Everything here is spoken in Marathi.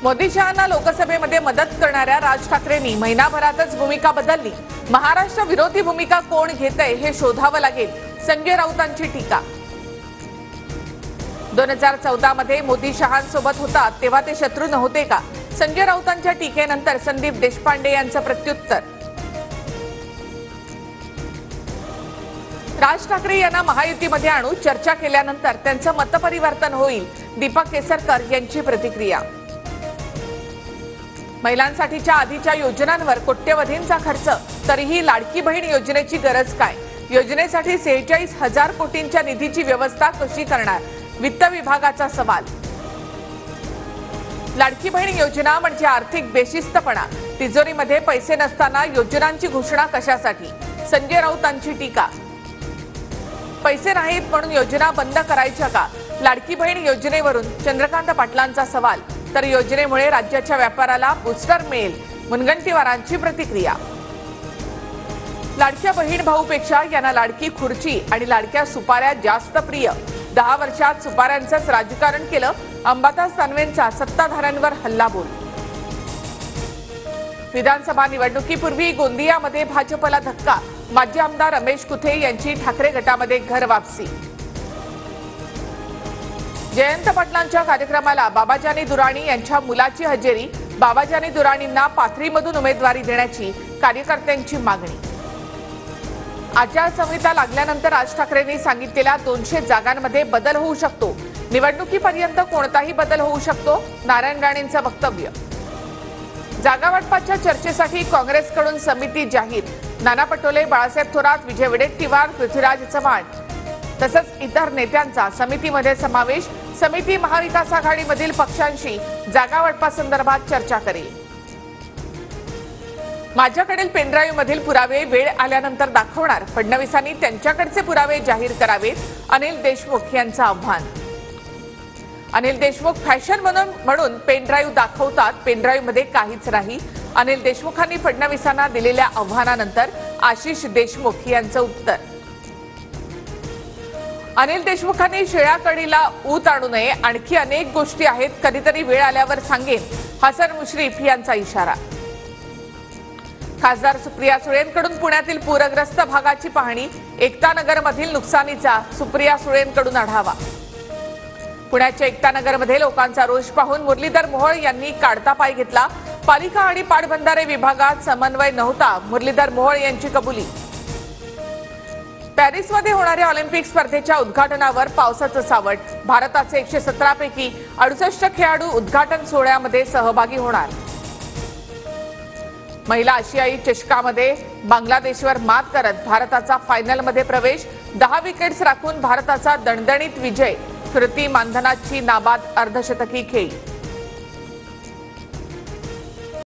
मोदी शहांना लोकसभेमध्ये मदत करणाऱ्या राज ठाकरेंनी महिनाभरातच भूमिका बदलली। महाराष्ट्र विरोधी भूमिका कोण घेतंय हे शोधावं लागेल, संजय राऊतांची टीका। 2014 मध्ये मोदी शहांसोबत होता तेव्हा ते शत्रू नव्हते का? संजय राऊतांच्या टीकेनंतर संदीप देशपांडे यांचं प्रत्युत्तर। राज ठाकरे यांना महायुतीमध्ये आणू, चर्चा केल्यानंतर त्यांचं मतपरिवर्तन होईल, दीपक केसरकर यांची प्रतिक्रिया। महिलांसाठीच्या आधीच्या योजनांवर कोट्यवधींचा खर्च, तरीही लाडकी बहीण योजनेची गरज काय? योजनेसाठी 46,000 कोटींच्या निधीची व्यवस्था कशी करणार? वित्त विभागाचा सवाल। लाडकी बहीण योजना म्हणजे आर्थिक बेशिस्तपणा, तिजोरीमध्ये पैसे नसताना योजनांची घोषणा कशासाठी? संजय राऊतांची टीका। पैसे नाहीत म्हणून योजना बंद करायच्या का? लाडकी बहीण योजनेवरून चंद्रकांत पाटलांचा सवाल। तर योजनेमुळे राज्याच्या व्यापाराला बूस्टर मिळेल, मुनगंटीवारांची प्रतिक्रिया। लाडक्या बहीण भाऊपेक्षा यांना लाडकी खुर्ची आणि लाडक्या सुपाऱ्या जास्त प्रिय। 10 वर्षात सुपाऱ्यांचंच राजकारण केलं, अंबादास दानवेंचा सत्ताधाऱ्यांवर हल्लाबोल। विधानसभा निवडणुकीपूर्वी गोंदियामध्ये भाजपला धक्का, माजी आमदार रमेश कुथे यांची ठाकरे गटामध्ये घर वापसी। जयंत पाटलांच्या कार्यक्रमाला बाबाजानी दुराणी यांच्या मुलाची हजेरी, बाबाजानी दुराणींना पाथरीमधून उमेदवारी देण्याची कार्यकर्त्यांची मागणी। आचारसंहिता लागल्यानंतर राज ठाकरेंनी सांगितलेल्या 200 जागांमध्ये बदल होऊ शकतो, निवडणुकीपर्यंत कोणताही बदल होऊ शकतो, नारायण राणेंचं वक्तव्य। जागा वाटपाच्या चर्चेसाठी काँग्रेसकडून समिती जाहीर, नाना पटोले, बाळासाहेब थोरात, विजय वडेट्टीवार, पृथ्वीराज चव्हाण तसंच इतर नेत्यांचा समितीमध्ये समावेश। समिती महाविकास आघाडीमधील पक्षांशी जागा वाटपासंदर्भात चर्चा करेल। माझ्याकडील पेनड्राईव्ह मधील पुरावे वेळ आल्यानंतर दाखवणार, फडणवीसांनी त्यांच्याकडचे पुरावे जाहीर करावेत, अनिल देशमुख यांचं आव्हान। अनिल देशमुख फॅशन म्हणून पेनड्राईव्ह दाखवतात, पेनड्राईव्ह मध्ये काहीच नाही। अनिल देशमुखांनी फडणवीसांना दिलेल्या आव्हानानंतर आशिष देशमुख यांचं उत्तर। अनिल देशमुखांनी शेळ्या कढीला ऊत आणू नये, आणखी अनेक गोष्टी आहेत, कधीतरी वेळ आल्यावर सांगेन, हसन मुश्रीफ यांचा इशारा। खासदार सुप्रिया सुळेंकडून पुण्यातील पूरग्रस्त भागाची पाहणी, एकतानगरमधील नुकसानीचा सुप्रिया सुळेंकडून आढावा। पुण्याच्या एकतानगरमध्ये लोकांचा रोष पाहून मुरलीधर मोहोळ यांनी काढता पाय घेतला, पालिका आणि पाटबंधारे विभागात समन्वय नव्हता, मुरलीधर मोहोळ यांची कबुली। पॅरिसमध्ये होणाऱ्या ऑलिम्पिक स्पर्धेच्या उद्घाटनावर पावसाचं सावट, भारताचे 117 पैकी 68 खेळाडू उद्घाटन सोहळ्यामध्ये सहभागी होणार। महिला आशियाई चषकामध्ये बांगलादेशवर मात करत भारताचा फायनलमध्ये प्रवेश, 10 विकेट्स राखून भारताचा दणदणीत विजय, स्मृती मानधनाची नाबाद अर्धशतकी खेळी।